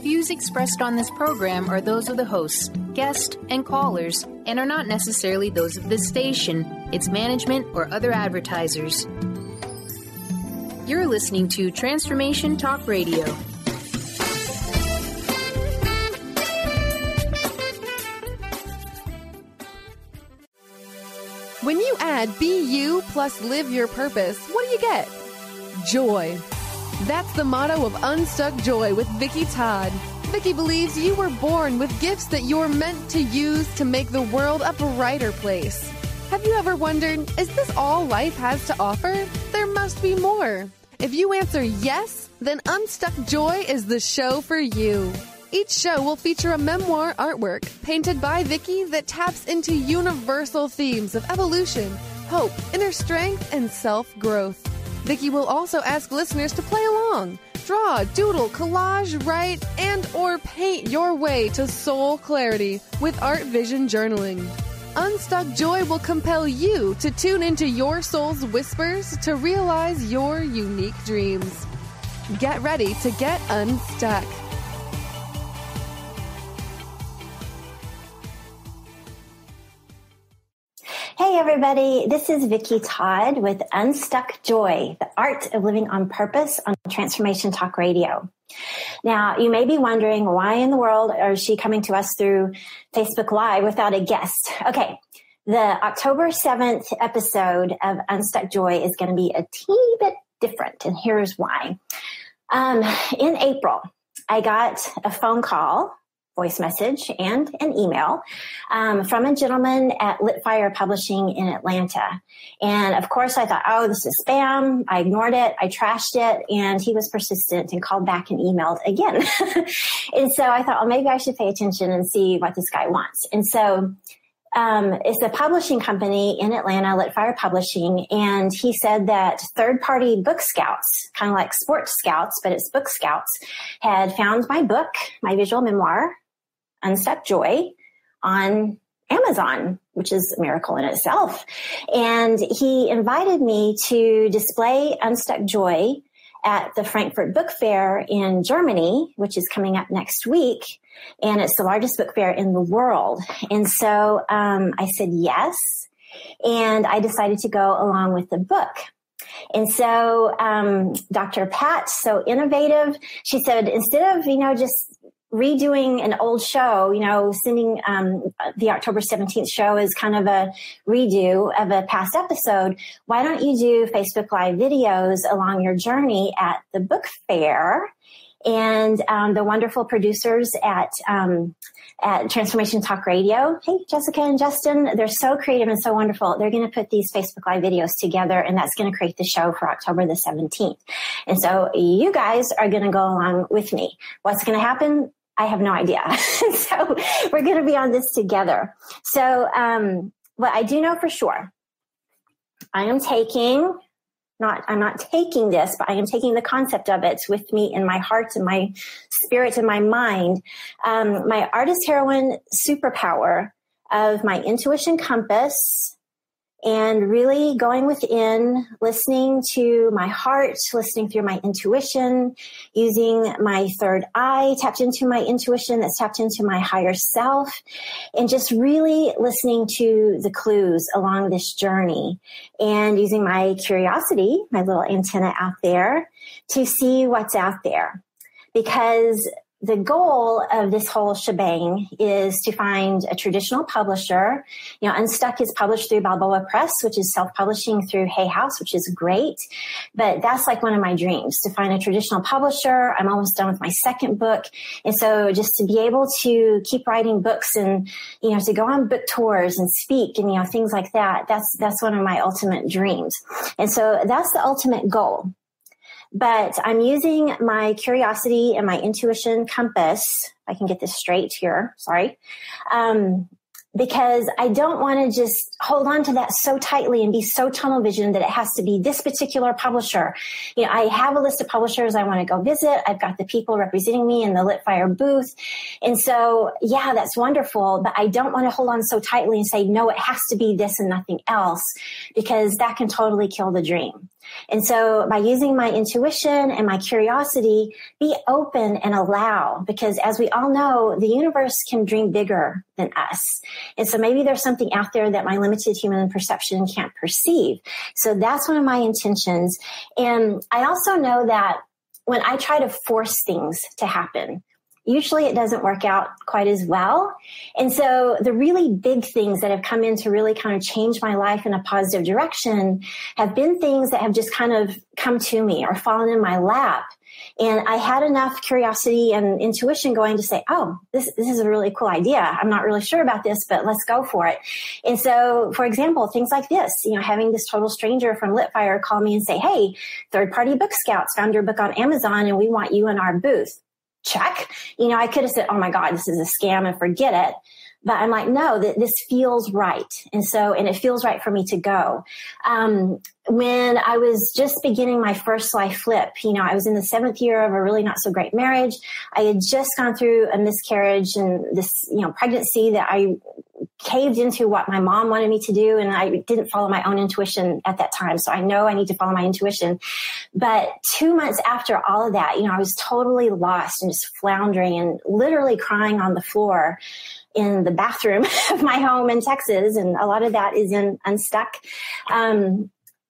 views expressed on this program are those of the hosts, guests, and callers, and are not necessarily those of this station, its management, or other advertisers. You're listening to Transformation Talk Radio. When you add Be You plus Live Your Purpose, what do you get? Joy. That's the motto of Unstuck Joy with Vicki Todd. Vicki believes you were born with gifts that you're meant to use to make the world a brighter place. Have you ever wondered, is this all life has to offer? There must be more. If you answer yes, then Unstuck Joy is the show for you. Each show will feature a memoir artwork painted by Vicki that taps into universal themes of evolution, hope, inner strength, and self-growth. Vicki will also ask listeners to play along. Draw, doodle, collage, write, and or paint your way to soul clarity with Art Vision Journaling. Unstuck Joy will compel you to tune into your soul's whispers to realize your unique dreams. Get ready to get unstuck. Hey everybody, this is Vicki Todd with Unstuck Joy, the art of living on purpose on Transformation Talk Radio. Now, you may be wondering, why in the world is she coming to us through Facebook Live without a guest? Okay, the October 7th episode of Unstuck Joy is going to be a teeny bit different, and here's why. In April, I got a phone call, voice message, and an email from a gentleman at Litfire Publishing in Atlanta. And of course I thought, oh, this is spam. I ignored it. I trashed it. And he was persistent and called back and emailed again. And so I thought, well, maybe I should pay attention and see what this guy wants. And so it's a publishing company in Atlanta, Litfire Publishing, and he said that third-party book scouts, kind of like sports scouts, but it's book scouts, had found my book, my visual memoir, Unstuck Joy, on Amazon, which is a miracle in itself. And he invited me to display Unstuck Joy at the Frankfurt Book Fair in Germany, which is coming up next week. And it's the largest book fair in the world. And so I said yes. And I decided to go along with the book. And so Dr. Pat, so innovative, she said, instead of, just redoing an old show, sending the October 17th show as kind of a redo of a past episode, why don't you do Facebook Live videos along your journey at the book fair? And the wonderful producers at Transformation Talk Radio, hey, Jessica and Justin, they're so creative and so wonderful. They're going to put these Facebook Live videos together, and that's going to create the show for October the 17th. And so you guys are going to go along with me. What's going to happen? I have no idea. So we're going to be on this together. So what I do know for sure, I'm not taking this, but I am taking the concept of it with me in my heart and my spirit and my mind. My artist heroine superpower of my intuition compass, and really going within, listening to my heart, listening through my intuition, using my third eye, tapped into my intuition, that's tapped into my higher self, and just really listening to the clues along this journey, and using my curiosity, my little antenna out there, to see what's out there. Because the goal of this whole shebang is to find a traditional publisher. Unstuck is published through Balboa Press, which is self-publishing through Hay House, which is great. But that's like one of my dreams, to find a traditional publisher. I'm almost done with my second book. And so just to be able to keep writing books and, to go on book tours and speak and, things like that, that's one of my ultimate dreams. And so that's the ultimate goal. But I'm using my curiosity and my intuition compass. I can get this straight here. Sorry. Because I don't want to just hold on to that so tightly and be so tunnel vision that it has to be this particular publisher. I have a list of publishers I want to go visit. I've got the people representing me in the Litfire booth. And so, yeah, that's wonderful. But I don't want to hold on so tightly and say, no, it has to be this and nothing else, because that can totally kill the dream. And so by using my intuition and my curiosity, be open and allow, because as we all know, the universe can dream bigger than us. And so maybe there's something out there that my limited human perception can't perceive. So that's one of my intentions. And I also know that when I try to force things to happen, usually it doesn't work out quite as well. And so the really big things that have come in to really kind of change my life in a positive direction have been things that have just kind of come to me or fallen in my lap. And I had enough curiosity and intuition going to say, oh, this is a really cool idea. I'm not really sure about this, but let's go for it. And so, for example, things like this, having this total stranger from Litfire call me and say, hey, third-party book scouts found your book on Amazon and we want you in our booth. Check. I could have said, oh my God, this is a scam and forget it. But I'm like, no, this feels right. And it feels right for me to go. When I was just beginning my first life flip, I was in the 7th year of a really not so great marriage. I had just gone through a miscarriage and this, pregnancy that I caved into what my mom wanted me to do. And I didn't follow my own intuition at that time. So I know I need to follow my intuition. But 2 months after all of that, I was totally lost and just floundering and literally crying on the floor in the bathroom of my home in Texas. And a lot of that is in Unstuck.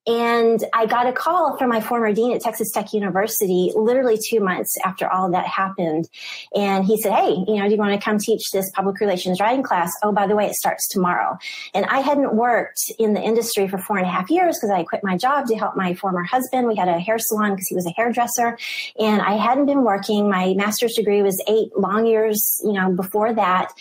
And I got a call from my former dean at Texas Tech University, literally 2 months after all that happened. And he said, hey, do you want to come teach this public relations writing class? Oh, by the way, it starts tomorrow. And I hadn't worked in the industry for 4.5 years because I quit my job to help my former husband. We had a hair salon because he was a hairdresser. And I hadn't been working. My master's degree was 8 long years, before that.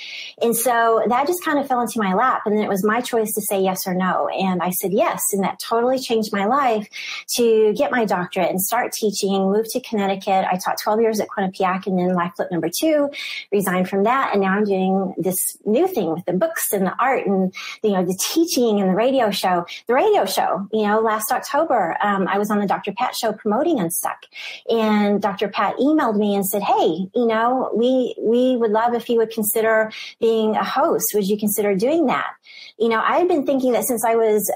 And so that just kind of fell into my lap. And then it was my choice to say yes or no. And I said yes. And that totally changed my life to get my doctorate and start teaching, moved to Connecticut. I taught 12 years at Quinnipiac and then life flip number 2, resigned from that. And now I'm doing this new thing with the books and the art and, the teaching and the radio show. The radio show, last October, I was on the Dr. Pat show promoting Unstuck. And Dr. Pat emailed me and said, hey, we would love if you would consider being a host. Would you consider doing that? I had been thinking that since I was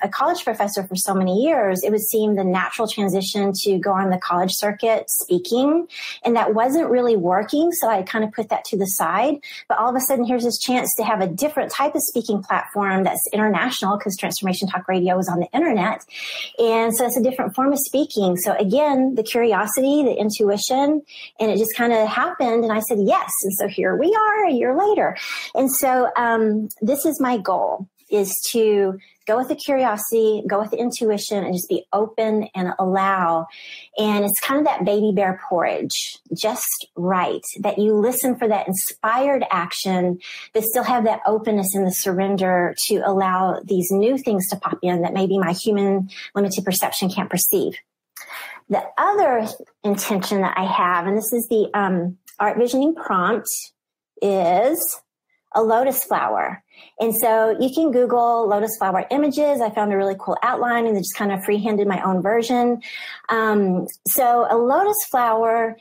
a college professor for so many years, it would seem the natural transition to go on the college circuit speaking. And that wasn't really working. So I kind of put that to the side. But all of a sudden, here's this chance to have a different type of speaking platform that's international because Transformation Talk Radio is on the internet. And so it's a different form of speaking. So again, the curiosity, the intuition, and it just kind of happened. And I said, yes. And so here we are a year later. And so this is my goal, is to go with the curiosity, go with the intuition, and just be open and allow. And it's kind of that baby bear porridge, just right, that you listen for that inspired action, but still have that openness and the surrender to allow these new things to pop in that maybe my human limited perception can't perceive. The other intention that I have, and this is the art visioning prompt, is a lotus flower. And so you can Google lotus flower images. I found a really cool outline and just kind of freehanded my own version. So a lotus flower,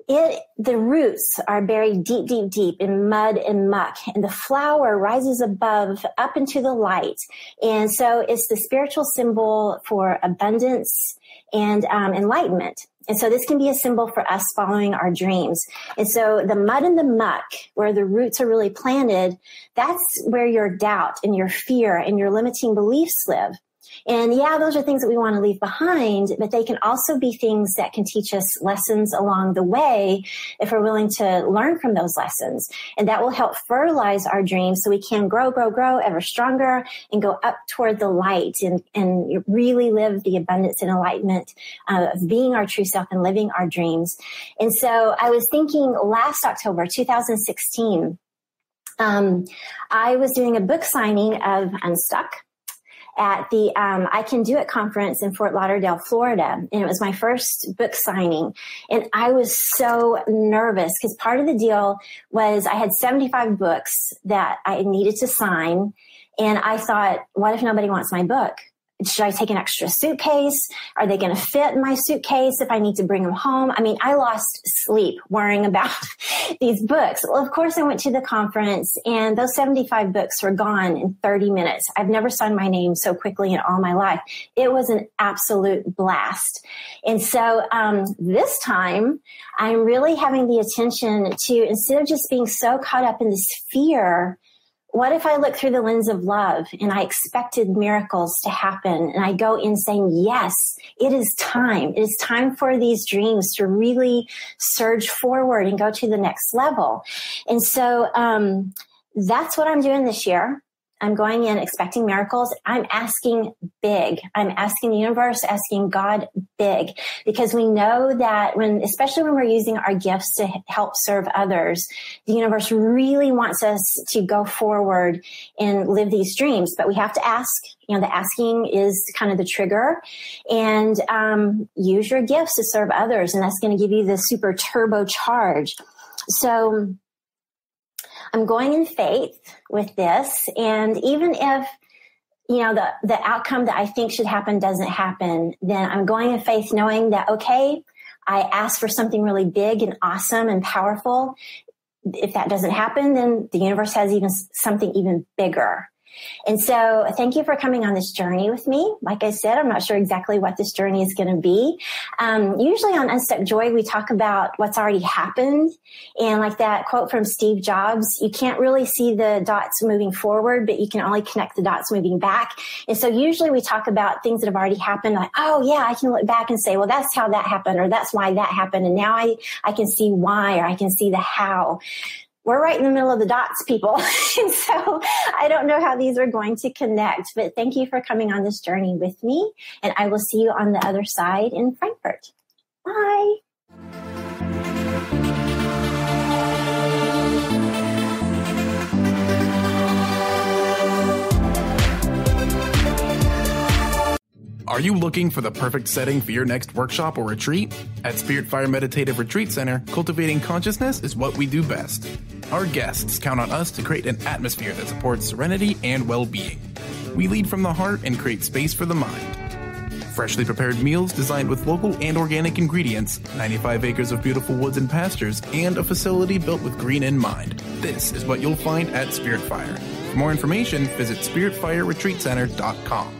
the roots are buried deep, deep, deep in mud and muck, and the flower rises above up into the light. And so it's the spiritual symbol for abundance and enlightenment. And so this can be a symbol for us following our dreams. And so the mud and the muck, where the roots are really planted, that's where your doubt and your fear and your limiting beliefs live. And yeah, those are things that we want to leave behind, but they can also be things that can teach us lessons along the way if we're willing to learn from those lessons. And that will help fertilize our dreams so we can grow ever stronger and go up toward the light and really live the abundance and enlightenment of being our true self and living our dreams. And so I was thinking last October, 2016, I was doing a book signing of Unstuck at the I Can Do It conference in Fort Lauderdale, Florida. And it was my first book signing. And I was so nervous because part of the deal was I had 75 books that I needed to sign. And I thought, what if nobody wants my book? should I take an extra suitcase? Are they going to fit in my suitcase if I need to bring them home? I mean, I lost sleep worrying about these books. Well, of course, I went to the conference and those 75 books were gone in 30 minutes. I've never signed my name so quickly in all my life. It was an absolute blast. And so this time, I'm really having the attention to, instead of just being so caught up in this fear, what if I look through the lens of love and I expected miracles to happen and I go in saying, yes, it is time. It is time for these dreams to really surge forward and go to the next level. And so that's what I'm doing this year. I'm going in expecting miracles. I'm asking big. I'm asking the universe, asking God big, because we know that especially when we're using our gifts to help serve others, the universe really wants us to go forward and live these dreams. But we have to ask. The asking is kind of the trigger, and use your gifts to serve others, and that's going to give you the super turbocharge. So I'm going in faith with this. And even if, the outcome that I think should happen doesn't happen, then I'm going in faith knowing that, okay, I asked for something really big and awesome and powerful. If that doesn't happen, then the universe has something even bigger. And so thank you for coming on this journey with me. Like I said, I'm not sure exactly what this journey is going to be. Usually on Unstuck Joy, we talk about what's already happened. And like that quote from Steve Jobs, you can't really see the dots moving forward, but you can only connect the dots moving back. And so usually we talk about things that have already happened. Like, oh yeah, I can look back and say, well, that's how that happened, or that's why that happened. And now I can see why, or I can see the how. We're right in the middle of the dots, people. And so I don't know how these are going to connect, but thank you for coming on this journey with me. And I will see you on the other side in Frankfurt. Bye. Are you looking for the perfect setting for your next workshop or retreat? At Spirit Fire Meditative Retreat Center, cultivating consciousness is what we do best. Our guests count on us to create an atmosphere that supports serenity and well-being. We lead from the heart and create space for the mind. Freshly prepared meals designed with local and organic ingredients, 95 acres of beautiful woods and pastures, and a facility built with green in mind. This is what you'll find at Spirit Fire. For more information, visit spiritfireretreatcenter.com.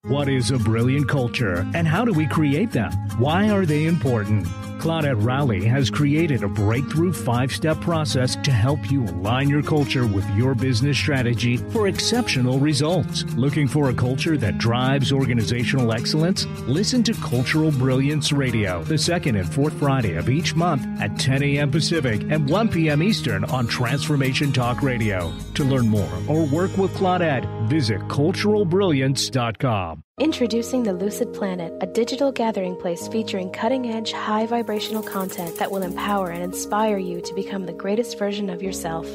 What is a brilliant culture, and how do we create them? Why are they important? Claudette Rowley has created a breakthrough 5-step process to help you align your culture with your business strategy for exceptional results. Looking for a culture that drives organizational excellence? Listen to Cultural Brilliance Radio, the second and fourth Friday of each month at 10 a.m. Pacific and 1 p.m. Eastern on Transformation Talk Radio. To learn more or work with Claudette, visit culturalbrilliance.com. Introducing the Lucid Planet, a digital gathering place featuring cutting-edge, high-vibrational content that will empower and inspire you to become the greatest version of yourself.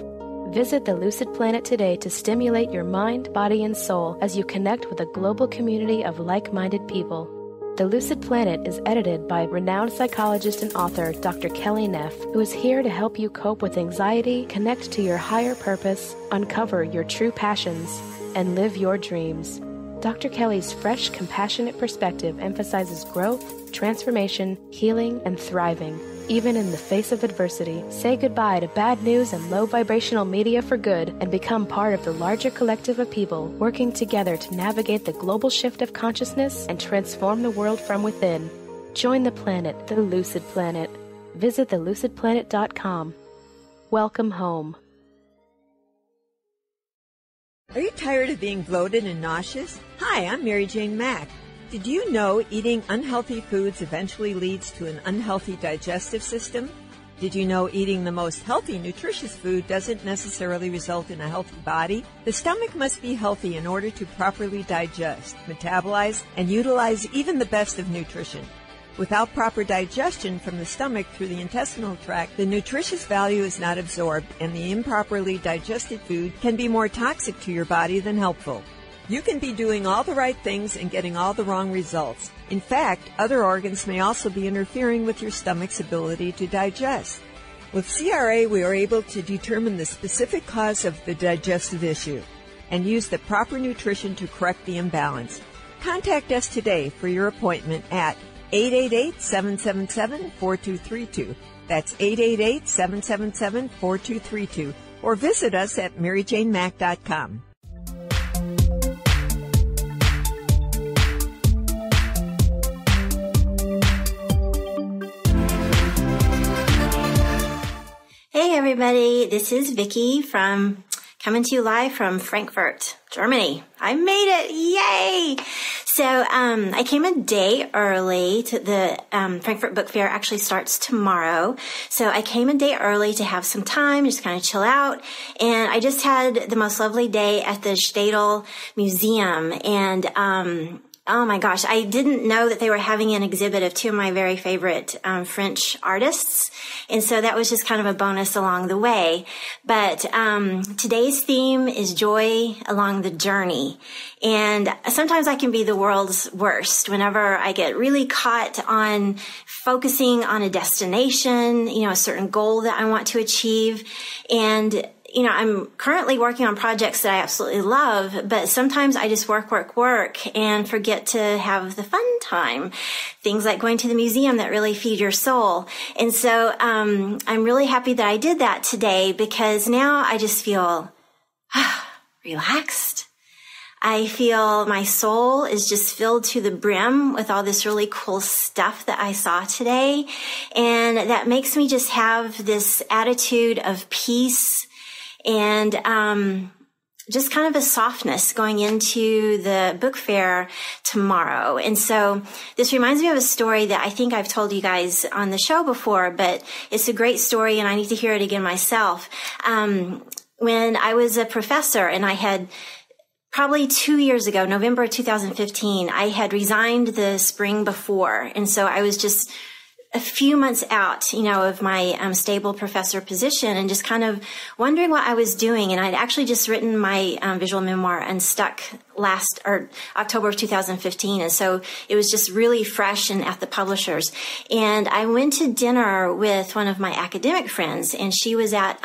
Visit the Lucid Planet today to stimulate your mind, body, and soul as you connect with a global community of like-minded people. The Lucid Planet is edited by renowned psychologist and author Dr. Kelly Neff, who is here to help you cope with anxiety, connect to your higher purpose, uncover your true passions, and live your dreams. Dr. Kelly's fresh, compassionate perspective emphasizes growth, transformation, healing, and thriving, even in the face of adversity. Say goodbye to bad news and low vibrational media for good and become part of the larger collective of people working together to navigate the global shift of consciousness and transform the world from within. Join the planet, the Lucid Planet. Visit thelucidplanet.com. Welcome home. Are you tired of being bloated and nauseous? Hi, I'm Mary Jane Mack. Did you know eating unhealthy foods eventually leads to an unhealthy digestive system? Did you know eating the most healthy, nutritious food doesn't necessarily result in a healthy body? The stomach must be healthy in order to properly digest, metabolize, and utilize even the best of nutrition. Without proper digestion from the stomach through the intestinal tract, the nutritious value is not absorbed, and the improperly digested food can be more toxic to your body than helpful. You can be doing all the right things and getting all the wrong results. In fact, other organs may also be interfering with your stomach's ability to digest. With CRA, we are able to determine the specific cause of the digestive issue. and use the proper nutrition to correct the imbalance. Contact us today for your appointment at 888-777-4232. That's 888-777-4232. Or visit us at maryjanemack.com. Hey everybody, this is Vicki coming to you live from Frankfurt, Germany. I made it! Yay! So, I came a day early to the, Frankfurt Book Fair actually starts tomorrow. So I came a day early to have some time, just kind of chill out. And I just had the most lovely day at the Stadel Museum. And, oh my gosh, I didn't know that they were having an exhibit of two of my very favorite French artists. And so that was just kind of a bonus along the way. But today's theme is joy along the journey. And sometimes I can be the world's worst whenever I get really caught on focusing on a destination, a certain goal that I want to achieve. And I'm currently working on projects that I absolutely love, but sometimes I just work, and forget to have the fun time. Things like going to the museum that really feed your soul. And so, I'm really happy that I did that today because now I just feel relaxed. I feel my soul is just filled to the brim with all this really cool stuff that I saw today. And that makes me just have this attitude of peace and just kind of a softness going into the book fair tomorrow. And so this reminds me of a story that I think I've told you guys on the show before, but it's a great story and I need to hear it again myself. When I was a professor and I had probably 2 years ago, November of 2015, I had resigned the spring before. And so I was just a few months out, of my stable professor position and just kind of wondering what I was doing. And I'd actually just written my visual memoir, Unstuck, October of 2015. And so it was just really fresh and at the publishers. And I went to dinner with one of my academic friends, and she was at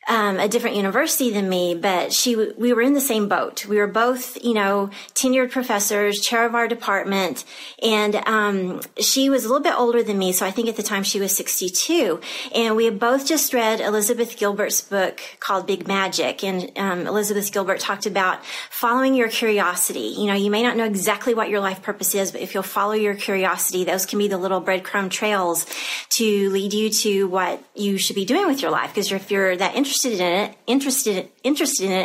a different university than me, but we were in the same boat. We were both, tenured professors, chair of our department, and she was a little bit older than me, so I think at the time she was 62. And we had both just read Elizabeth Gilbert's book called Big Magic, and Elizabeth Gilbert talked about following your curiosity. You may not know exactly what your life purpose is, but if you'll follow your curiosity, those can be the little breadcrumb trails to lead you to what you should be doing with your life. Because if you're that interested in it,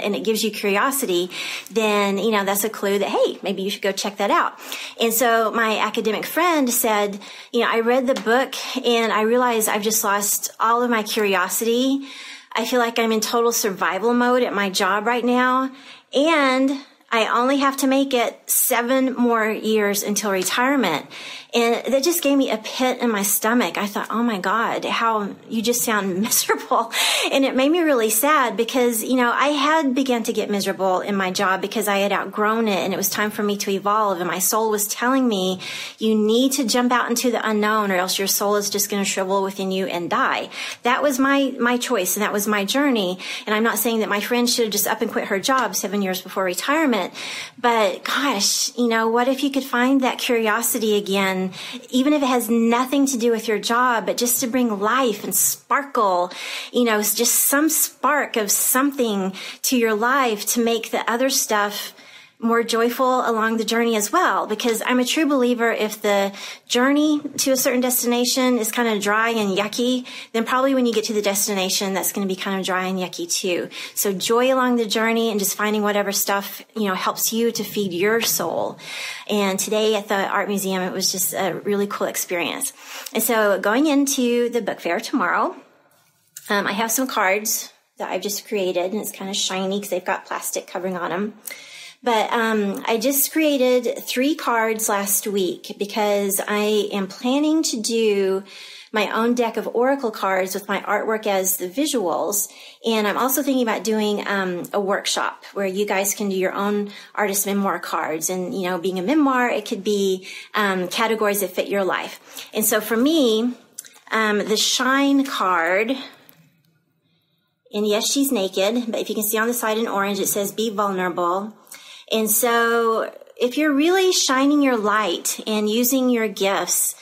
and it gives you curiosity, then, that's a clue that, hey, maybe you should go check that out. And so my academic friend said, I read the book and I realized I've just lost all of my curiosity. I feel like I'm in total survival mode at my job right now. And I only have to make it 7 more years until retirement. And that just gave me a pit in my stomach. I thought, oh my God, how you just sound miserable. And it made me really sad because, I had begun to get miserable in my job because I had outgrown it and it was time for me to evolve. And my soul was telling me, you need to jump out into the unknown or else your soul is just going to shrivel within you and die. That was my choice and that was my journey. And I'm not saying that my friend should have just up and quit her job 7 years before retirement. But gosh, what if you could find that curiosity again? Even if it has nothing to do with your job, but just to bring life and sparkle, just some spark of something to your life to make the other stuff more joyful along the journey as well. Because I'm a true believer, if the journey to a certain destination is kind of dry and yucky, then probably when you get to the destination, that's going to be kind of dry and yucky too. So joy along the journey and just finding whatever stuff, helps you to feed your soul. And today at the art museum, it was just a really cool experience. And so going into the book fair tomorrow, I have some cards that I've just created, and it's kind of shiny because they've got plastic covering on them. But I just created 3 cards last week because I am planning to do my own deck of oracle cards with my artwork as the visuals. And I'm also thinking about doing a workshop where you guys can do your own artist memoir cards. And, being a memoir, it could be categories that fit your life. And so for me, the shine card And yes, she's naked, but if you can see on the side in orange, it says be vulnerable. And so if you're really shining your light and using your gifts,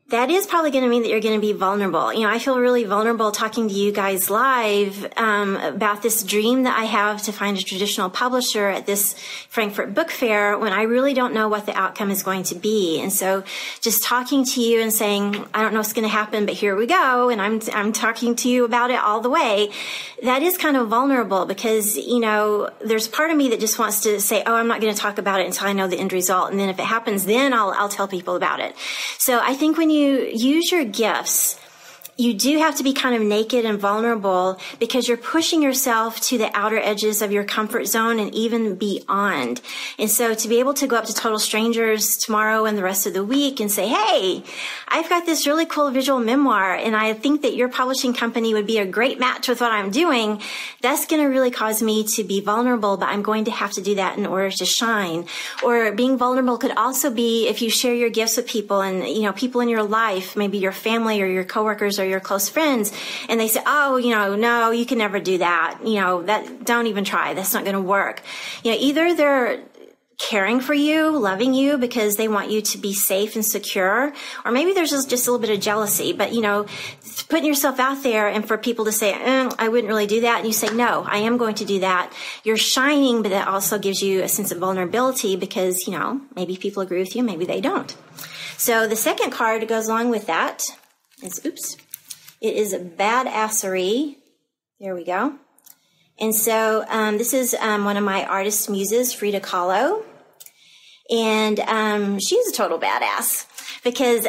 that is probably going to mean that you're going to be vulnerable. You know, I feel really vulnerable talking to you guys live about this dream that I have to find a traditional publisher at this Frankfurt book fair when I really don't know what the outcome is going to be. And so just talking to you and saying, I don't know what's going to happen, but here we go. And I'm talking to you about it all the way. That is kind of vulnerable because, you know, there's part of me that just wants to say, oh, I'm not going to talk about it until I know the end result. And then if it happens, then I'll tell people about it. So I think when you use your gifts, you do have to be kind of naked and vulnerable because you're pushing yourself to the outer edges of your comfort zone and even beyond. And so to be able to go up to total strangers tomorrow and the rest of the week and say, hey, I've got this really cool visual memoir and I think that your publishing company would be a great match with what I'm doing, that's going to really cause me to be vulnerable, but I'm going to have to do that in order to shine. Or being vulnerable could also be if you share your gifts with people and, you know, people in your life, maybe your family or your coworkers or your close friends, and they say, oh, you know, no, you can never do that. You know, that don't even try. That's not going to work. You know, either they're caring for you, loving you because they want you to be safe and secure, or maybe there's just a little bit of jealousy. But, you know, putting yourself out there and for people to say, I wouldn't really do that. And you say, no, I am going to do that. You're shining, but that also gives you a sense of vulnerability because, you know, maybe people agree with you, maybe they don't. So the second card that goes along with that is, it is badassery. There we go. And so this is one of my artist muses, Frida Kahlo. And she's a total badass because,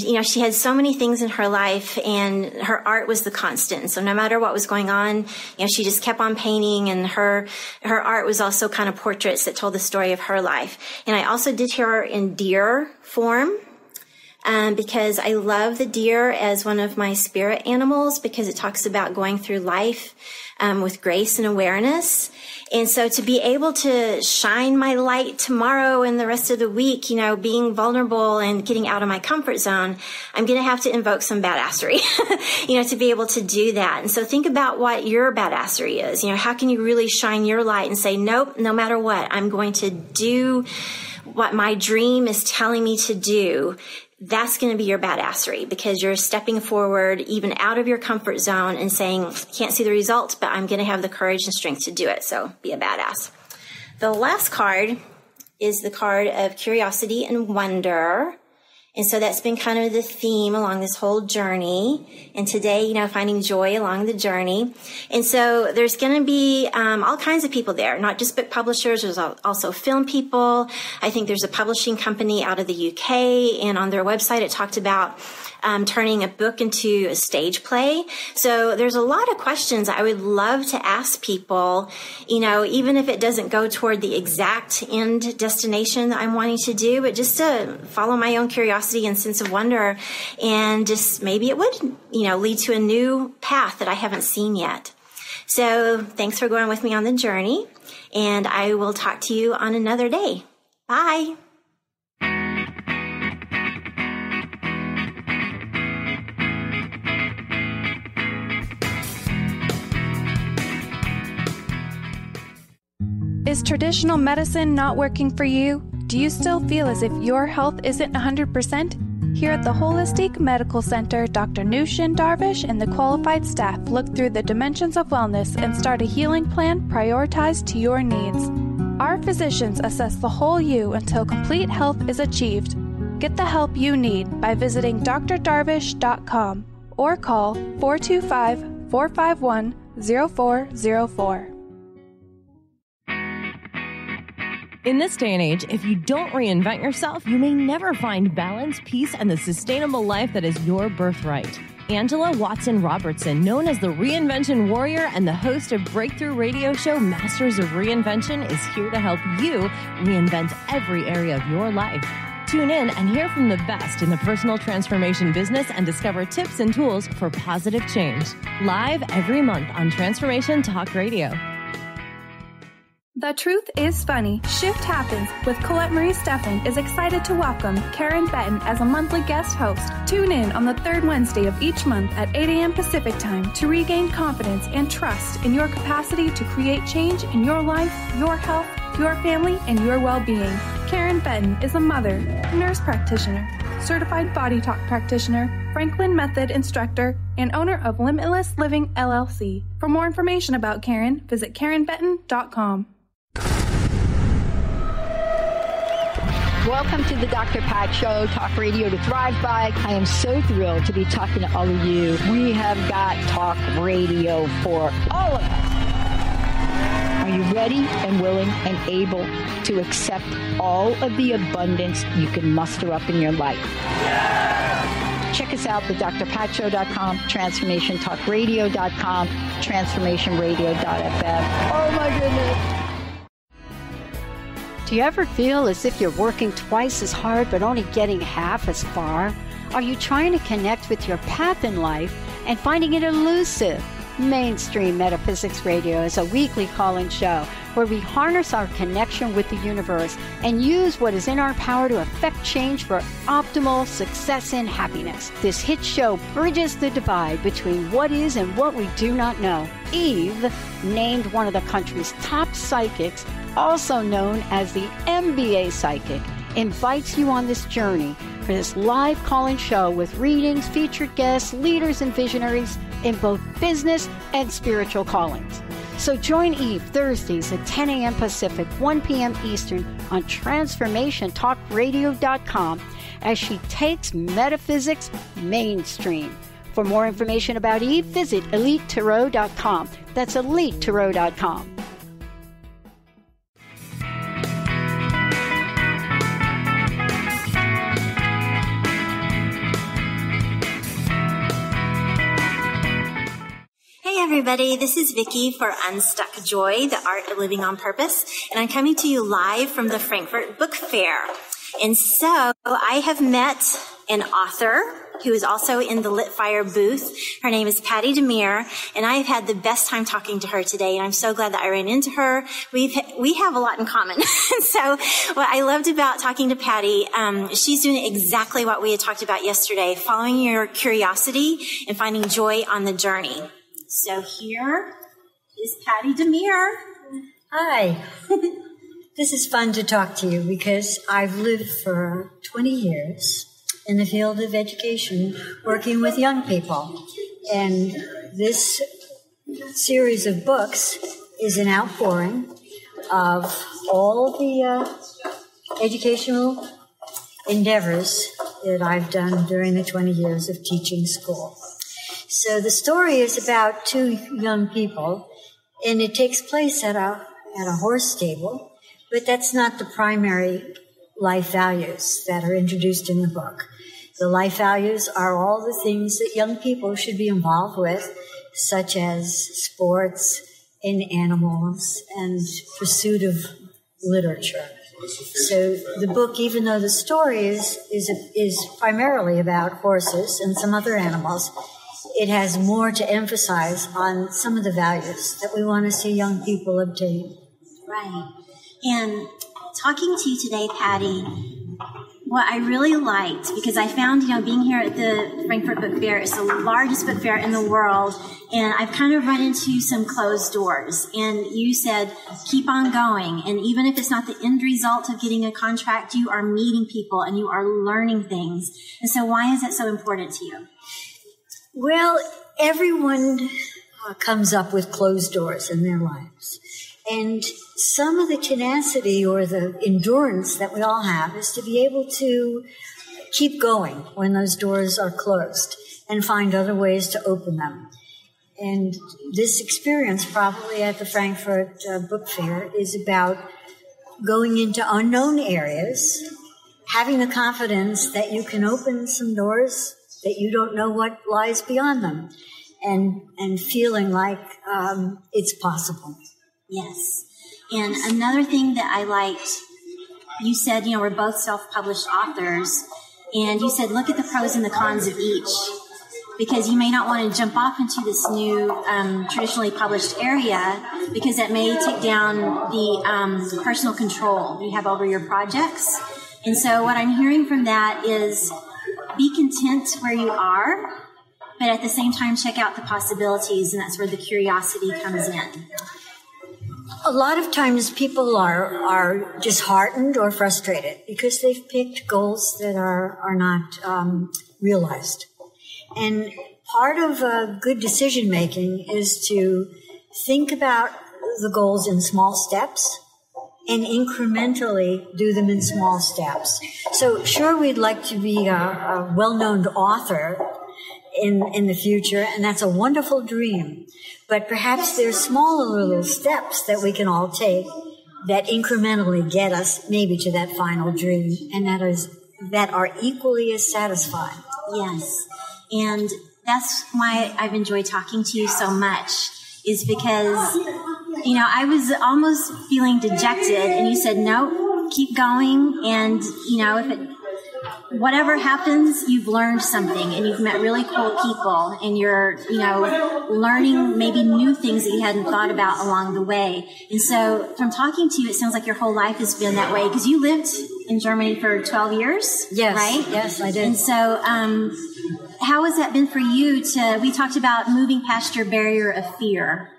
you know, she had so many things in her life and her art was the constant. So no matter what was going on, you know, she just kept on painting and her art was also kind of portraits that told the story of her life. And I also did her in deer form. Because I love the deer as one of my spirit animals because it talks about going through life with grace and awareness. And so to be able to shine my light tomorrow and the rest of the week, you know, being vulnerable and getting out of my comfort zone, I'm going to have to invoke some badassery, you know, to be able to do that. And so think about what your badassery is. You know, how can you really shine your light and say, nope, no matter what, I'm going to do what my dream is telling me to do. That's going to be your badassery because you're stepping forward even out of your comfort zone and saying, can't see the results, but I'm going to have the courage and strength to do it. So be a badass. The last card is the card of curiosity and wonder. And so that's been kind of the theme along this whole journey. And today, you know, finding joy along the journey. And so there's going to be all kinds of people there, not just book publishers. There's also film people. I think there's a publishing company out of the UK. And on their website, it talked about turning a book into a stage play. So there's a lot of questions I would love to ask people, you know, even if it doesn't go toward the exact end destination that I'm wanting to do, but just to follow my own curiosity and sense of wonder. And just maybe it would, you know, lead to a new path that I haven't seen yet. So thanks for going with me on the journey. And I will talk to you on another day. Bye. Is traditional medicine not working for you? Do you still feel as if your health isn't 100%? Here at the Holistic Medical Center, Dr. Nushin Darvish and the qualified staff look through the dimensions of wellness and start a healing plan prioritized to your needs. Our physicians assess the whole you until complete health is achieved. Get the help you need by visiting drdarvish.com or call 425-451-0404. In this day and age, if you don't reinvent yourself, you may never find balance, peace, and the sustainable life that is your birthright. Angela Watson Robertson, known as the Reinvention Warrior and the host of breakthrough radio show Masters of Reinvention, is here to help you reinvent every area of your life. Tune in and hear from the best in the personal transformation business and discover tips and tools for positive change. Live every month on Transformation Talk Radio. The Truth is Funny. Shift Happens with Colette Marie Steffen is excited to welcome Karen Benton as a monthly guest host. Tune in on the third Wednesday of each month at 8 a.m. Pacific Time to regain confidence and trust in your capacity to create change in your life, your health, your family, and your well-being. Karen Benton is a mother, nurse practitioner, certified body talk practitioner, Franklin Method instructor, and owner of Limitless Living LLC. For more information about Karen, visit KarenBenton.com. Welcome to the Dr. Pat Show, Talk Radio to Thrive By. I am so thrilled to be talking to all of you. We have got talk radio for all of us. Are you ready and willing and able to accept all of the abundance you can muster up in your life? Yeah! Check us out, thedrpatshow.com, transformationtalkradio.com, transformationradio.fm. Oh my goodness. Do you ever feel as if you're working twice as hard but only getting half as far? Are you trying to connect with your path in life and finding it elusive? Mainstream Metaphysics Radio is a weekly call-in show where we harness our connection with the universe and use what is in our power to affect change for optimal success and happiness. This hit show bridges the divide between what is and what we do not know. Eve, named one of the country's top psychics, also known as the MBA Psychic, invites you on this journey for this live call-in show with readings, featured guests, leaders, and visionaries in both business and spiritual callings. So join Eve Thursdays at 10 a.m. Pacific, 1 p.m. Eastern on TransformationTalkRadio.com as she takes metaphysics mainstream. For more information about Eve, visit EliteTarot.com. That's EliteTarot.com. Hey everybody, this is Vicki for Unstuck Joy, the Art of Living on Purpose, and I'm coming to you live from the Frankfurt Book Fair. And so I have met an author who is also in the Lit Fire booth. Her name is Patty Demir, and I've had the best time talking to her today, and I'm so glad that I ran into her. We have a lot in common. So what I loved about talking to Patty, she's doing exactly what we had talked about yesterday, following your curiosity and finding joy on the journey. So here is Patty Demir. Hi. This is fun to talk to you because I've lived for 20 years in the field of education working with young people. And this series of books is an outpouring of all the educational endeavors that I've done during the 20 years of teaching school. So the story is about two young people, and it takes place at a horse stable, but that's not the primary life values that are introduced in the book. The life values are all the things that young people should be involved with, such as sports and animals and pursuit of literature. So the book, even though the story is primarily about horses and some other animals, it has more to emphasize on some of the values that we want to see young people obtain. Right. And talking to you today, Patty, what I really liked, because I found, being here at the Frankfurt Book Fair, it's the largest book fair in the world, and I've kind of run into some closed doors. And you said, keep on going. And even if it's not the end result of getting a contract, you are meeting people and you are learning things. And so why is it so important to you? Well, everyone comes up with closed doors in their lives. And some of the tenacity or the endurance that we all have is to be able to keep going when those doors are closed and find other ways to open them. And this experience probably at the Frankfurt Book Fair is about going into unknown areas, having the confidence that you can open some doors that you don't know what lies beyond them, and feeling like it's possible. Yes. And another thing that I liked, you said, we're both self-published authors, and you said, look at the pros and the cons of each. because you may not want to jump off into this new traditionally published area, because that may take down the personal control you have over your projects. And so what I'm hearing from that is be content where you are, but at the same time check out the possibilities, and that's where the curiosity comes in. A lot of times people are disheartened or frustrated because they've picked goals that are not realized. And part of good decision making is to think about the goals in small steps and incrementally do them in small steps. So sure, we'd like to be a well-known author in the future, and that's a wonderful dream. But perhaps there's smaller little steps that we can all take that incrementally get us maybe to that final dream, and that are equally as satisfying. Yes. And that's why I've enjoyed talking to you so much, is because, I was almost feeling dejected, and you said, no, keep going. And, whatever happens, you've learned something, and you've met really cool people, and you're, learning maybe new things that you hadn't thought about along the way. And so from talking to you, it sounds like your whole life has been that way, because you lived in Germany for 12 years, yes, right? Yes, I did. And so how has that been for you we talked about moving past your barrier of fear.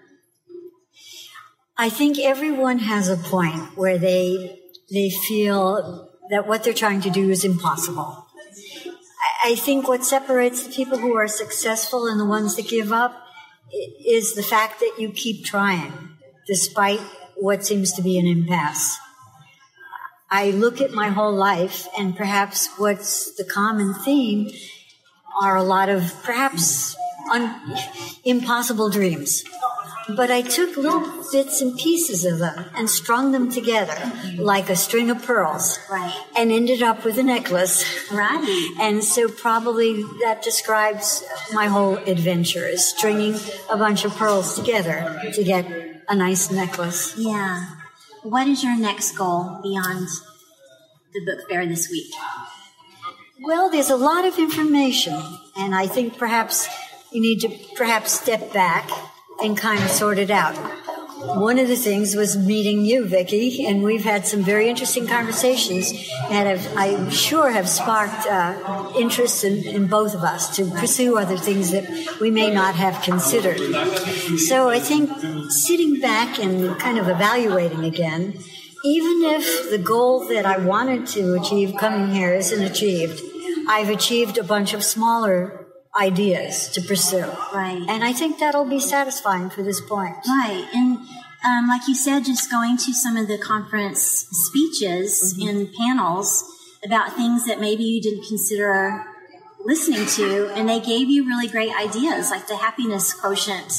I think everyone has a point where they feel that what they're trying to do is impossible. I think what separates the people who are successful and the ones that give up is the fact that you keep trying, despite what seems to be an impasse. I look at my whole life, and perhaps what's the common theme are a lot of perhaps impossible dreams. But I took little bits and pieces of them and strung them together like a string of pearls. Right. And ended up with a necklace. Right. And so probably that describes my whole adventure, is stringing a bunch of pearls together to get a nice necklace. Yeah. What is your next goal beyond the book fair this week? Well, there's a lot of information, and I think perhaps you need to step back and kind of sort it out. One of the things was meeting you, Vicki, and we've had some very interesting conversations that I'm sure have sparked interest in both of us to pursue other things that we may not have considered. So I think sitting back and kind of evaluating again, even if the goal that I wanted to achieve coming here isn't achieved, I've achieved a bunch of smaller ideas to pursue. Right. And I think that'll be satisfying for this point. Right. And like you said, just going to some of the conference speeches and panels about things that maybe you didn't consider listening to, and they gave you really great ideas, like the happiness quotient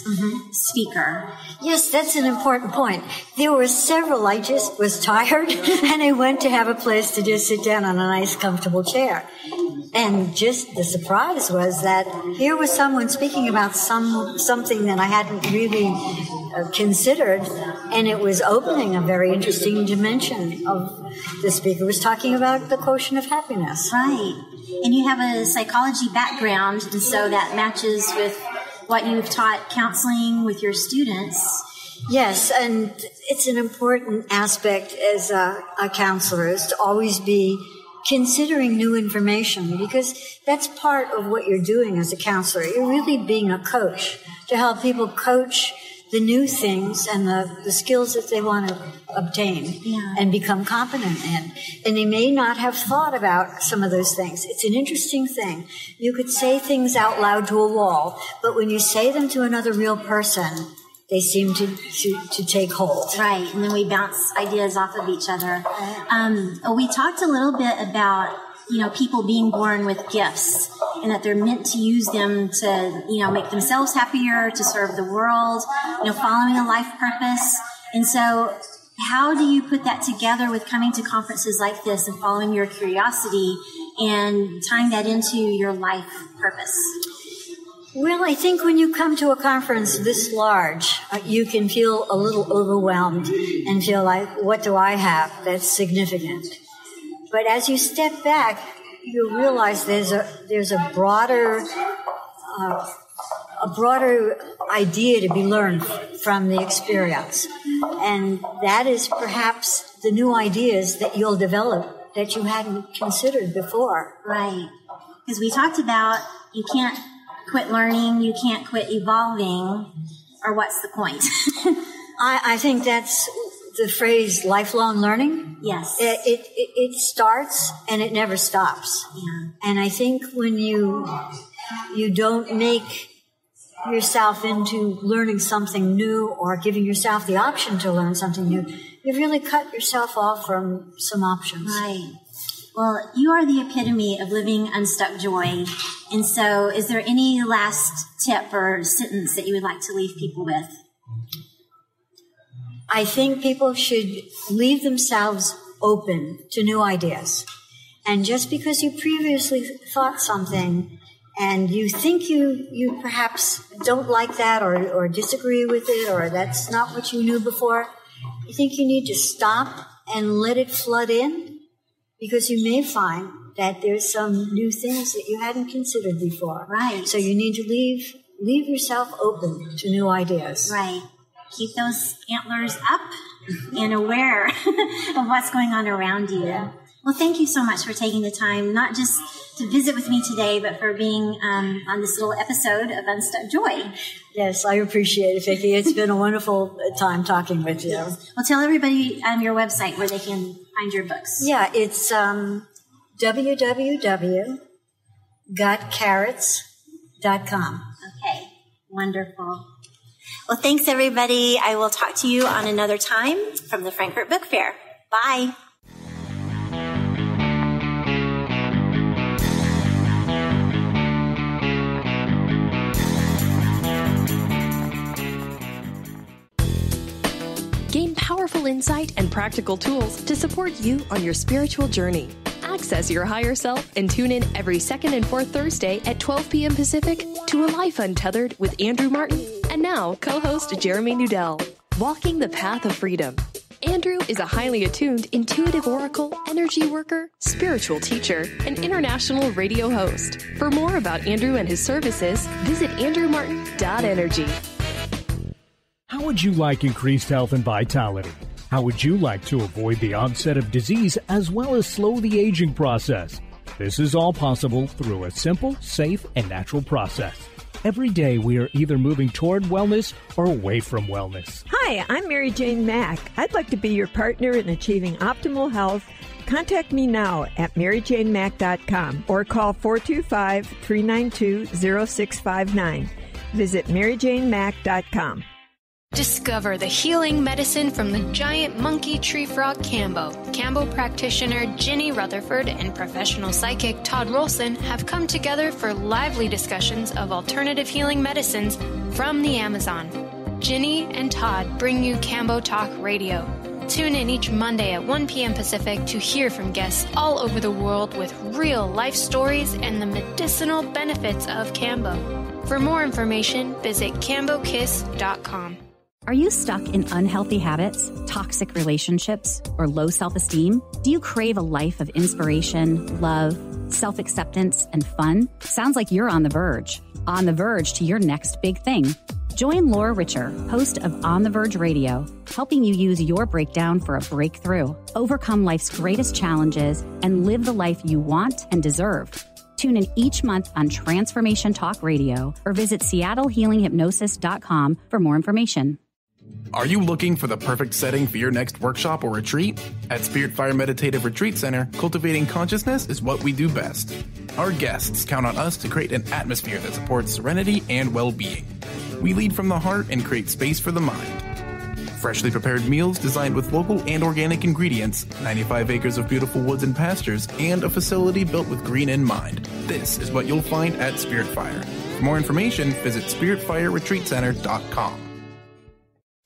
speaker. Yes, that's an important point. There were several. I just was tired, and I went to have a place to just sit down on a nice, comfortable chair. And just the surprise was that here was someone speaking about something that I hadn't really considered, and it was opening a very interesting dimension of the speaker was talking about the quotient of happiness. Right. And you have a psychology background, and so that matches with what you've taught counseling with your students. Yes, and it's an important aspect as a counselor is to always be considering new information, because that's part of what you're doing as a counselor. You're really being a coach to help people coach the new things and the skills that they want to obtain and become competent in. And they may not have thought about some of those things. It's an interesting thing. You could say things out loud to a wall, but when you say them to another real person, they seem to take hold. Right, and then we bounce ideas off of each other. We talked a little bit about, people being born with gifts, and that they're meant to use them to, make themselves happier, to serve the world, following a life purpose. And so how do you put that together with coming to conferences like this and following your curiosity and tying that into your life purpose? Well, I think when you come to a conference this large, you can feel a little overwhelmed and feel like, what do I have that's significant? But as you step back, you realize there's a broader a broader idea to be learned from the experience. And that is perhaps the new ideas that you'll develop that you hadn't considered before. Right. Because we talked about you can't quit learning, you can't quit evolving, or what's the point? I think that's the phrase lifelong learning. Yes. It starts and it never stops. Yeah. And I think when you don't make yourself into learning something new or giving yourself the option to learn something new, you've really cut yourself off from some options. Right. Well, you are the epitome of living unstuck joy. And so is there any last tip or sentence that you would like to leave people with? I think people should leave themselves open to new ideas. And just because you previously thought something and you think you perhaps don't like that or disagree with it or that's not what you knew before, I think you need to stop and let it flood in, because you may find that there's some new things that you hadn't considered before. Right. So you need to leave yourself open to new ideas. Right. Keep those antlers up and aware of what's going on around you. Well, thank you so much for taking the time, not just to visit with me today, but for being on this little episode of Unstuck Joy. Yes, I appreciate it, Vicki. It's been a wonderful time talking with you. Yes. Well, tell everybody your website where they can find your books. Yeah, it's www.gotcarrots.com. Okay, wonderful. Well, thanks, everybody. I will talk to you on another time from the Frankfurt Book Fair. Bye. Gain powerful insight and practical tools to support you on your spiritual journey. Access your higher self and tune in every second and fourth Thursday at 12 p.m. Pacific to A Life Untethered with Andrew Martin and now co-host Jeremy Nudell. Walking the Path of Freedom. Andrew is a highly attuned, intuitive oracle, energy worker, spiritual teacher, and international radio host. For more about Andrew and his services, visit andrewmartin.energy. How would you like increased health and vitality? How would you like to avoid the onset of disease as well as slow the aging process? This is all possible through a simple, safe, and natural process. Every day we are either moving toward wellness or away from wellness. Hi, I'm Mary Jane Mack. I'd like to be your partner in achieving optimal health. Contact me now at maryjanemack.com or call 425-392-0659. Visit maryjanemack.com. Discover the healing medicine from the giant monkey tree frog Cambo. Cambo practitioner Ginny Rutherford and professional psychic Todd Rolson have come together for lively discussions of alternative healing medicines from the Amazon. Ginny and Todd bring you Cambo Talk Radio. Tune in each Monday at 1 p.m. Pacific to hear from guests all over the world with real life stories and the medicinal benefits of Cambo. For more information, visit cambokiss.com. Are you stuck in unhealthy habits, toxic relationships, or low self-esteem? Do you crave a life of inspiration, love, self-acceptance, and fun? Sounds like you're on the verge to your next big thing. Join Laura Richer, host of On the Verge Radio, helping you use your breakdown for a breakthrough, overcome life's greatest challenges, and live the life you want and deserve. Tune in each month on Transformation Talk Radio or visit SeattleHealingHypnosis.com for more information. Are you looking for the perfect setting for your next workshop or retreat? At Spirit Fire Meditative Retreat Center, cultivating consciousness is what we do best. Our guests count on us to create an atmosphere that supports serenity and well-being. We lead from the heart and create space for the mind. Freshly prepared meals designed with local and organic ingredients, 95 acres of beautiful woods and pastures, and a facility built with green in mind. This is what you'll find at Spirit Fire. For more information, visit spiritfireretreatcenter.com.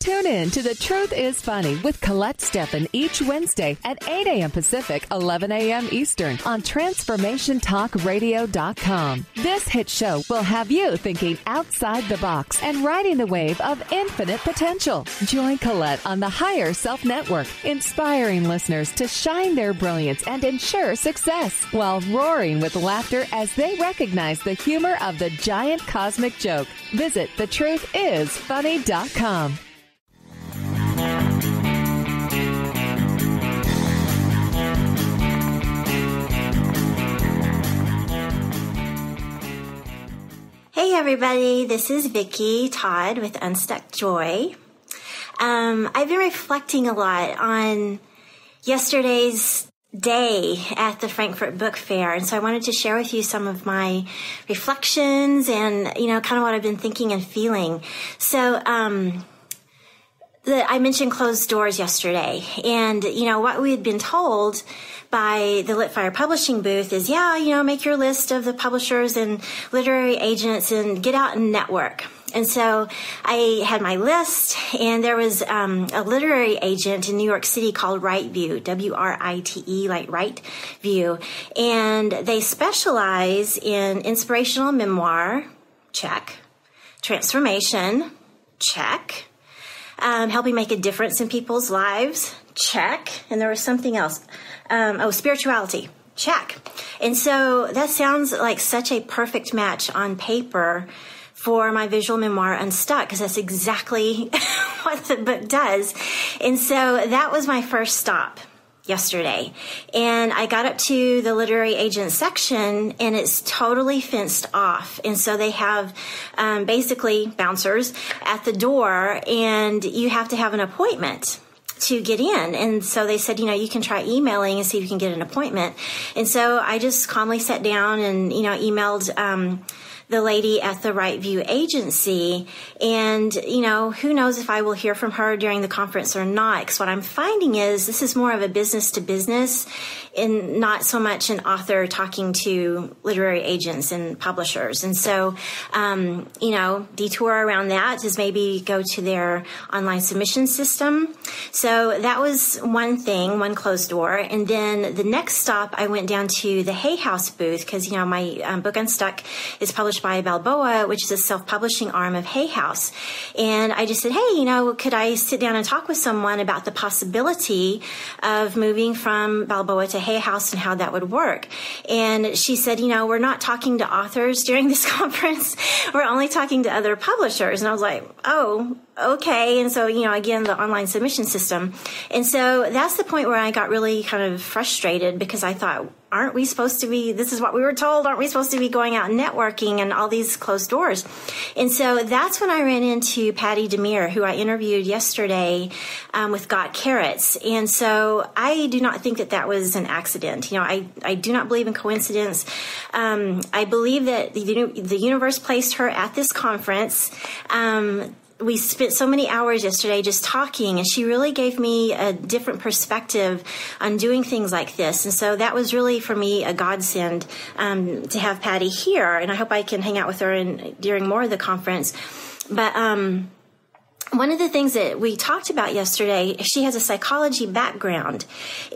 Tune in to The Truth is Funny with Colette Steffen each Wednesday at 8 a.m. Pacific, 11 a.m. Eastern on TransformationTalkRadio.com. This hit show will have you thinking outside the box and riding the wave of infinite potential. Join Colette on the Higher Self Network, inspiring listeners to shine their brilliance and ensure success while roaring with laughter as they recognize the humor of the giant cosmic joke. Visit thetruthisfunny.com. Hey everybody, this is Vicki, Todd with Unstuck Joy. I've been reflecting a lot on yesterday's day at the Frankfurt Book Fair, and so I wanted to share with you some of my reflections and, kind of what I've been thinking and feeling. So, I mentioned closed doors yesterday, and, what we had been told by the Litfire Publishing booth is, make your list of the publishers and literary agents and get out and network. And so I had my list, and there was a literary agent in New York City called Writeview, W-R-I-T-E, like Right View. And they specialize in inspirational memoir, check. Transformation, check. Helping make a difference in people's lives, check. And there was something else. Spirituality, check. And so that sounds like such a perfect match on paper for my visual memoir, Unstuck, because that's exactly what the book does. And so that was my first stop yesterday. And I got up to the literary agent section, and it's totally fenced off. And so they have basically bouncers at the door, and you have to have an appointment to get in. And so they said, you can try emailing and see if you can get an appointment. And so I just calmly sat down and, emailed the lady at the Writeview agency. And, who knows if I will hear from her during the conference or not. Because what I'm finding is this is more of a business to business and not so much an author talking to literary agents and publishers. And so, detour around that is maybe go to their online submission system. So that was one thing, one closed door. And then the next stop, I went down to the Hay House booth because, my book Unstuck is published by Balboa, which is a self-publishing arm of Hay House. And I just said, hey, could I sit down and talk with someone about the possibility of moving from Balboa to Hay House and how that would work? And she said, we're not talking to authors during this conference. We're only talking to other publishers. And I was like, oh, okay. And so, again, the online submission system. And so that's the point where I got really kind of frustrated because I thought, aren't we supposed to be, this is what we were told, aren't we supposed to be going out and networking and all these closed doors? And so that's when I ran into Patty Demir, who I interviewed yesterday with Got Carrots. And so I do not think that was an accident. I do not believe in coincidence. I believe that the universe placed her at this conference. We spent so many hours yesterday just talking, and she really gave me a different perspective on doing things like this. And so that was really, for me, a godsend to have Patty here. And I hope I can hang out with her during more of the conference. But one of the things that we talked about yesterday, she has a psychology background,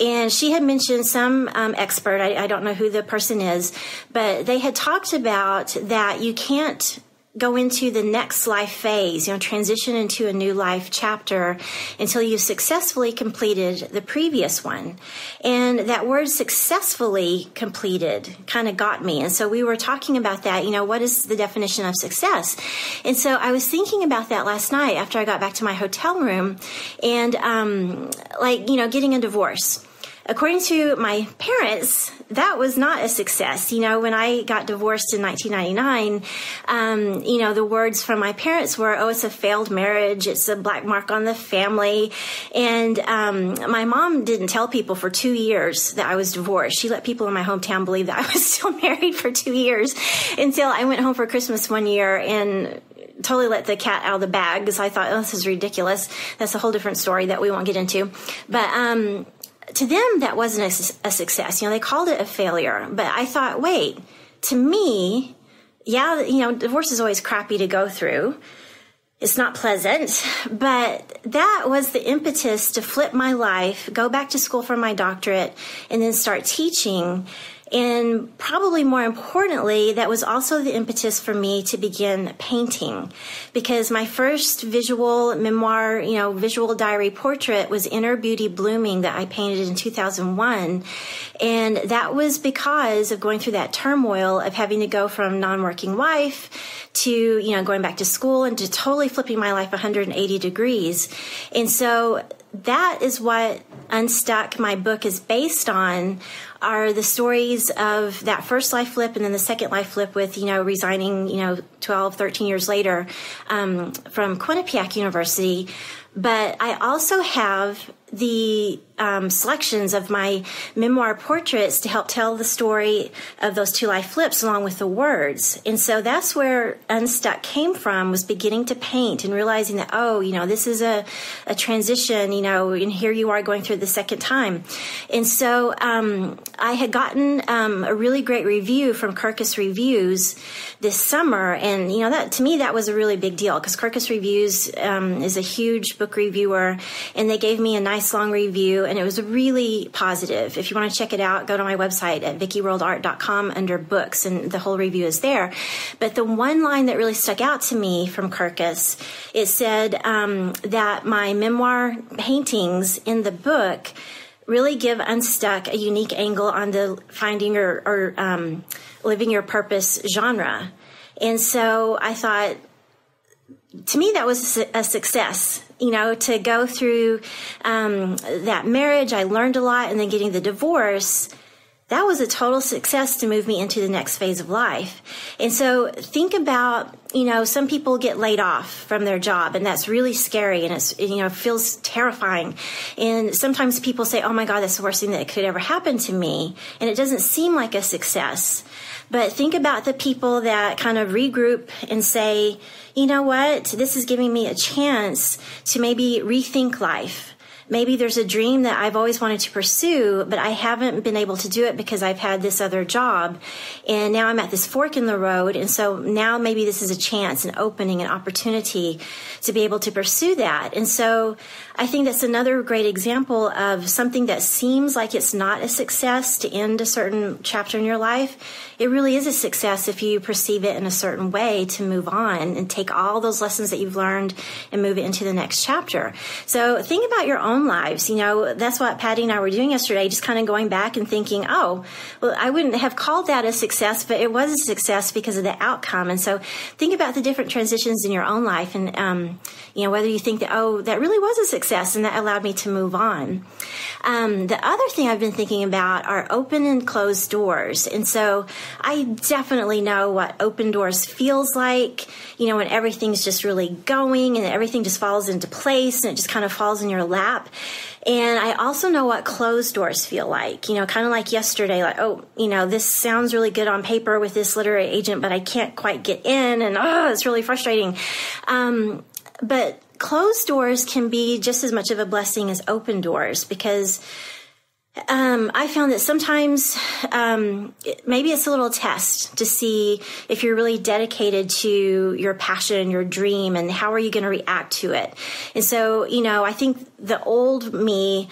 and she had mentioned some expert, I don't know who the person is, but they had talked about that you can't go into the next life phase, transition into a new life chapter until you've successfully completed the previous one. And that word successfully completed kind of got me. And so we were talking about that, what is the definition of success? And so I was thinking about that last night after I got back to my hotel room and, getting a divorce. According to my parents, that was not a success. When I got divorced in 1999, the words from my parents were, oh, it's a failed marriage. It's a black mark on the family. And my mom didn't tell people for 2 years that I was divorced. She let people in my hometown believe that I was still married for 2 years until I went home for Christmas one year and totally let the cat out of the bag because I thought, oh, this is ridiculous. That's a whole different story that we won't get into. But to them, that wasn't a success. They called it a failure. But I thought, wait, to me, divorce is always crappy to go through. It's not pleasant, but that was the impetus to flip my life, go back to school for my doctorate, and then start teaching. And probably more importantly, that was also the impetus for me to begin painting, because my first visual memoir, visual diary portrait was Inner Beauty Blooming that I painted in 2001. And that was because of going through that turmoil of having to go from non-working wife to, going back to school and to totally flipping my life 180 degrees. And so that is what Unstuck, my book, is based on, are the stories of that first life flip and then the second life flip with, resigning, 12, 13 years later from Quinnipiac University. But I also have the selections of my memoir portraits to help tell the story of those two life flips along with the words. And so that's where Unstuck came from, was beginning to paint and realizing that, this is a transition, and here you are going through the second time. And so I had gotten a really great review from Kirkus Reviews this summer. And, that to me, that was a really big deal, because Kirkus Reviews is a huge book reviewer, and they gave me a nice long review, and it was really positive. If you want to check it out, go to my website at vickyworldart.com under books, and the whole review is there. But the one line that really stuck out to me from Kirkus, it said that my memoir paintings in the book really give Unstuck a unique angle on the finding or living your purpose genre. And so I thought, to me, that was a success, to go through that marriage. I learned a lot, and then getting the divorce, that was a total success to move me into the next phase of life. And so think about, some people get laid off from their job, and that's really scary, and it feels terrifying. And sometimes people say, oh my God, that's the worst thing that could ever happen to me. And it doesn't seem like a success. But think about the people that kind of regroup and say, you know what, this is giving me a chance to maybe rethink life. Maybe there's a dream that I've always wanted to pursue, but I haven't been able to do it because I've had this other job. And now I'm at this fork in the road. And so now maybe this is a chance, an opening, an opportunity to be able to pursue that. And so I think that's another great example of something that seems like it's not a success to end a certain chapter in your life. It really is a success if you perceive it in a certain way to move on and take all those lessons that you've learned and move it into the next chapter. So think about your own lives. That's what Patty and I were doing yesterday, just kind of going back and thinking, I wouldn't have called that a success, but it was a success because of the outcome. And so think about the different transitions in your own life and, whether you think that, that really was a success and that allowed me to move on. The other thing I've been thinking about are open and closed doors. And so I definitely know what open doors feels like, when everything's just really going and everything just falls into place and it just kind of falls in your lap. And I also know what closed doors feel like, kind of like yesterday, like, this sounds really good on paper with this literary agent, but I can't quite get in, and it's really frustrating. But closed doors can be just as much of a blessing as open doors, because I found that sometimes maybe it's a little test to see if you're really dedicated to your passion, your dream, and how are you going to react to it. And so, I think the old me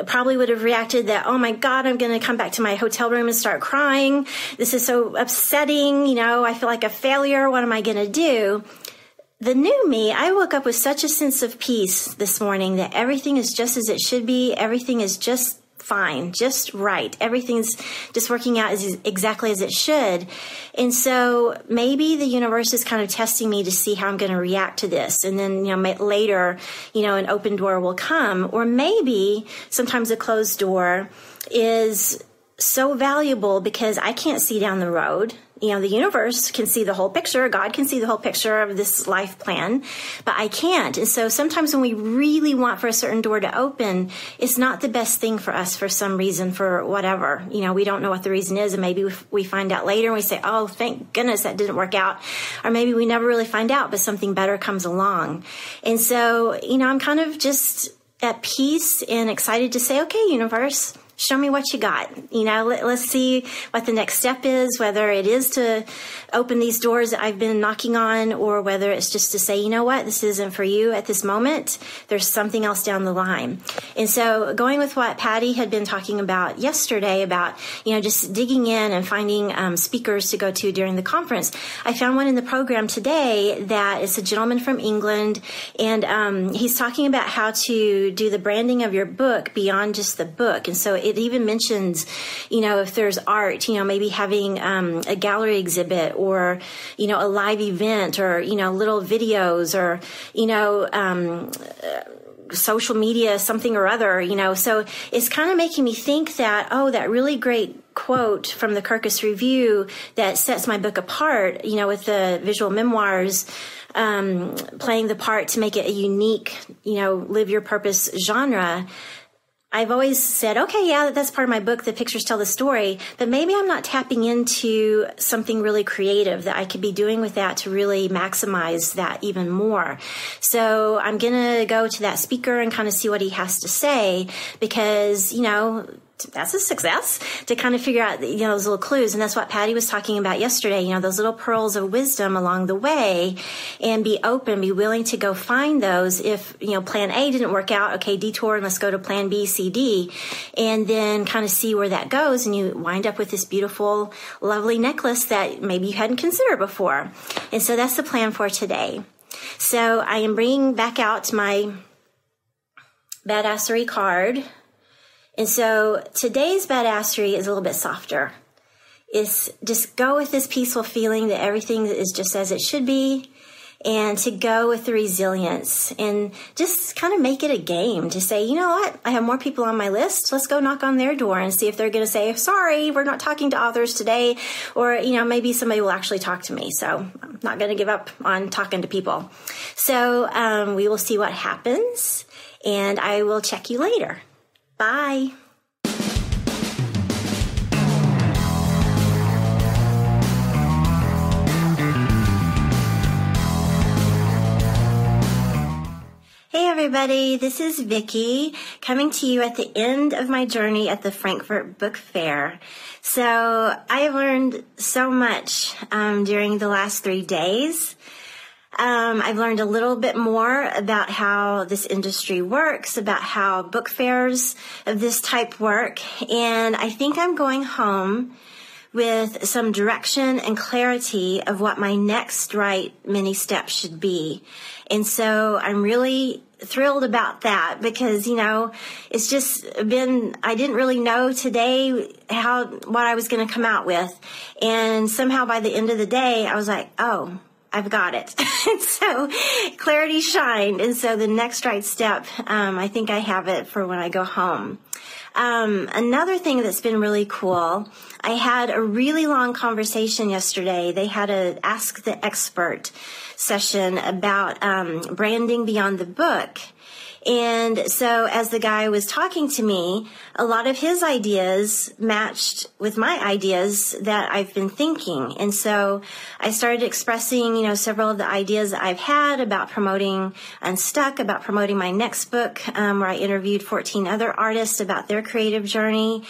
probably would have reacted that, oh my God, I'm going to come back to my hotel room and start crying. This is so upsetting. I feel like a failure. What am I going to do? The new me, I woke up with such a sense of peace this morning that everything is just as it should be. Everything is just fine, just right. Everything's just working out exactly as it should. And so maybe the universe is kind of testing me to see how I'm going to react to this. And then, later, an open door will come. Or maybe sometimes a closed door is so valuable because I can't see down the road. The universe can see the whole picture. God can see the whole picture of this life plan, but I can't. And so sometimes when we really want for a certain door to open, it's not the best thing for us for some reason, for whatever. We don't know what the reason is. And maybe we find out later and we say, oh, thank goodness that didn't work out. Or maybe we never really find out, but something better comes along. And so, I'm kind of just at peace and excited to say, okay, universe, show me what you got. Let's see what the next step is, whether it is to open these doors that I've been knocking on, or whether it's just to say, you know what, this isn't for you at this moment. There's something else down the line. And so going with what Patty had been talking about yesterday about, just digging in and finding speakers to go to during the conference, I found one in the program today that is a gentleman from England, and he's talking about how to do the branding of your book beyond just the book. And so it even mentions, if there's art, maybe having a gallery exhibit, or, a live event, or, little videos, or, social media, something or other, So it's kind of making me think that, that really great quote from the Kirkus Review that sets my book apart, with the visual memoirs, playing the part to make it a unique, live your purpose genre. I've always said, okay, yeah, that's part of my book. The pictures tell the story, but maybe I'm not tapping into something really creative that I could be doing with that to really maximize that even more. So I'm going to go to that speaker and kind of see what he has to say, because, that's a success to kind of figure out, those little clues. And that's what Patty was talking about yesterday, those little pearls of wisdom along the way, and be open, be willing to go find those. If, plan A didn't work out, okay, detour, and let's go to plan B, C, D, and then kind of see where that goes. And you wind up with this beautiful, lovely necklace that maybe you hadn't considered before. And so that's the plan for today. So I am bringing back out my badassery card. And so today's badassery is a little bit softer. It's just go with this peaceful feeling that everything is just as it should be, and to go with the resilience, and just kind of make it a game to say, you know what, I have more people on my list. Let's go knock on their door and see if they're going to say, sorry, we're not talking to authors today. Or, maybe somebody will actually talk to me. So I'm not going to give up on talking to people. So we will see what happens, and I will check you later. Bye. Hey everybody, this is Vicki coming to you at the end of my journey at the Frankfurt Book Fair. So I have learned so much during the last 3 days. I've learned a little bit more about how this industry works, about how book fairs of this type work, and I think I'm going home with some direction and clarity of what my next right mini step should be. And so I'm really thrilled about that, because, it's just been, I didn't really know today what I was going to come out with. And somehow by the end of the day, I was like, oh, I've got it. And so clarity shined. And so the next right step, I think I have it for when I go home. Another thing that's been really cool, I had a really long conversation yesterday. They had a Ask the Expert session about branding beyond the book. And so as the guy was talking to me, a lot of his ideas matched with my ideas that I've been thinking. And so I started expressing, several of the ideas that I've had about promoting Unstuck, about promoting my next book, where I interviewed 14 other artists about their creative journey,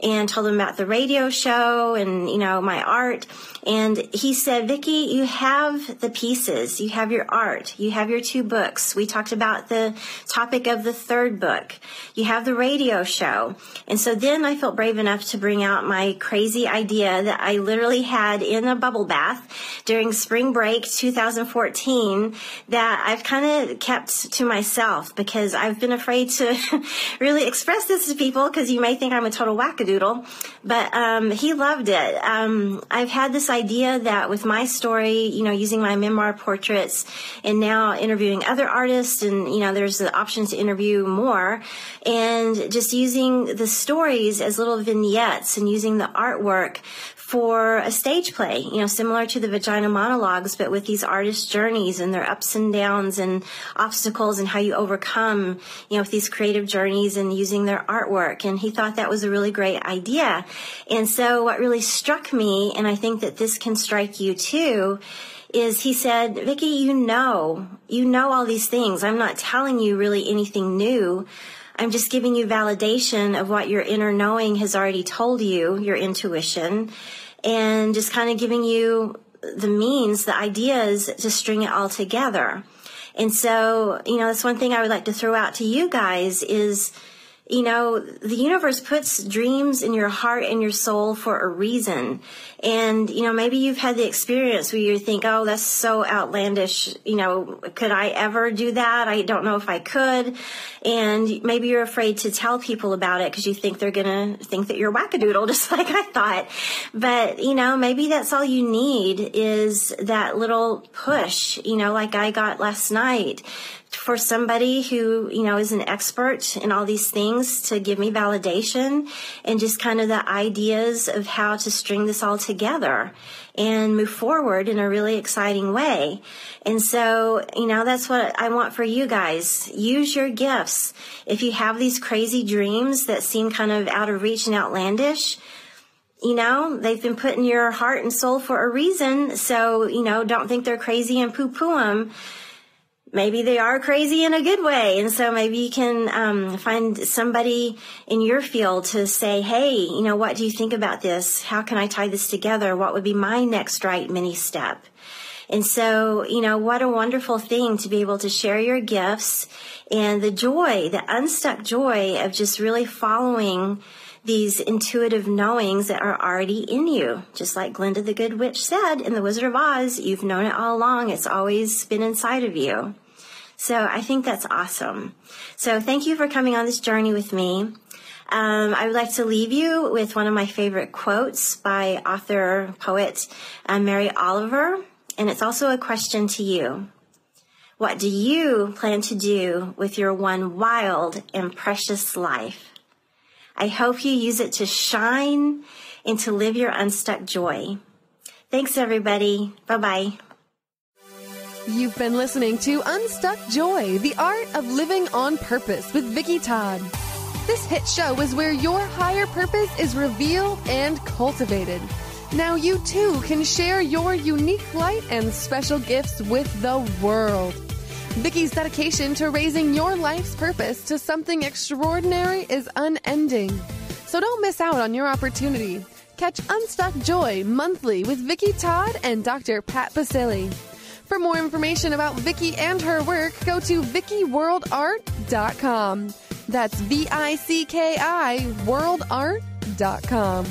and told them about the radio show and, my art. And he said, Vicki, you have the pieces, you have your art, you have your 2 books. We talked about the topic of the 3rd book. You have the radio show. And so then I felt brave enough to bring out my crazy idea that I literally had in a bubble bath during spring break 2014 that I've kind of kept to myself, because I've been afraid to really express this to people, because you may think I'm a total wackadoodle. But he loved it. I've had this idea that with my story, using my memoir portraits, and now interviewing other artists, and, there's the option to interview more, and just using the stories as little vignettes and using the artwork for a stage play, similar to the Vagina Monologues, but with these artists' journeys and their ups and downs and obstacles, and how you overcome, with these creative journeys and using their artwork. And he thought that was a really great idea. And so what really struck me, and I think that this can strike you too, is he said, Vicki, you know all these things. I'm not telling you really anything new. I'm just giving you validation of what your inner knowing has already told you, your intuition, and just kind of giving you the means, the ideas to string it all together. And so, that's one thing I would like to throw out to you guys is, the universe puts dreams in your heart and your soul for a reason. And, maybe you've had the experience where you think, oh, that's so outlandish. Could I ever do that? I don't know if I could. And maybe you're afraid to tell people about it because you think they're going to think that you're wackadoodle, just like I thought. But, maybe that's all you need is that little push, like I got last night, for somebody who, is an expert in all these things to give me validation and just kind of the ideas of how to string this all together and move forward in a really exciting way. And so, that's what I want for you guys. Use your gifts. If you have these crazy dreams that seem kind of out of reach and outlandish, they've been put in your heart and soul for a reason. So, don't think they're crazy and poo-poo them. Maybe they are crazy in a good way. And so maybe you can find somebody in your field to say, hey, what do you think about this? How can I tie this together? What would be my next right mini step? And so, what a wonderful thing to be able to share your gifts and the joy, the unstuck joy of just really following these intuitive knowings that are already in you. Just like Glinda the Good Witch said in The Wizard of Oz, you've known it all along. It's always been inside of you. So I think that's awesome. So thank you for coming on this journey with me. I would like to leave you with one of my favorite quotes by author, poet Mary Oliver. And it's also a question to you. What do you plan to do with your one wild and precious life? I hope you use it to shine and to live your unstuck joy. Thanks, everybody. Bye-bye. You've been listening to Unstuck Joy, the art of living on purpose with Vicki Todd. This hit show is where your higher purpose is revealed and cultivated. Now you too can share your unique light and special gifts with the world. Vicki's dedication to raising your life's purpose to something extraordinary is unending. So don't miss out on your opportunity. Catch Unstuck Joy monthly with Vicki Todd and Dr. Pat Basile. For more information about Vicki and her work, go to VickiWorldArt.com. That's VICKI worldart.com.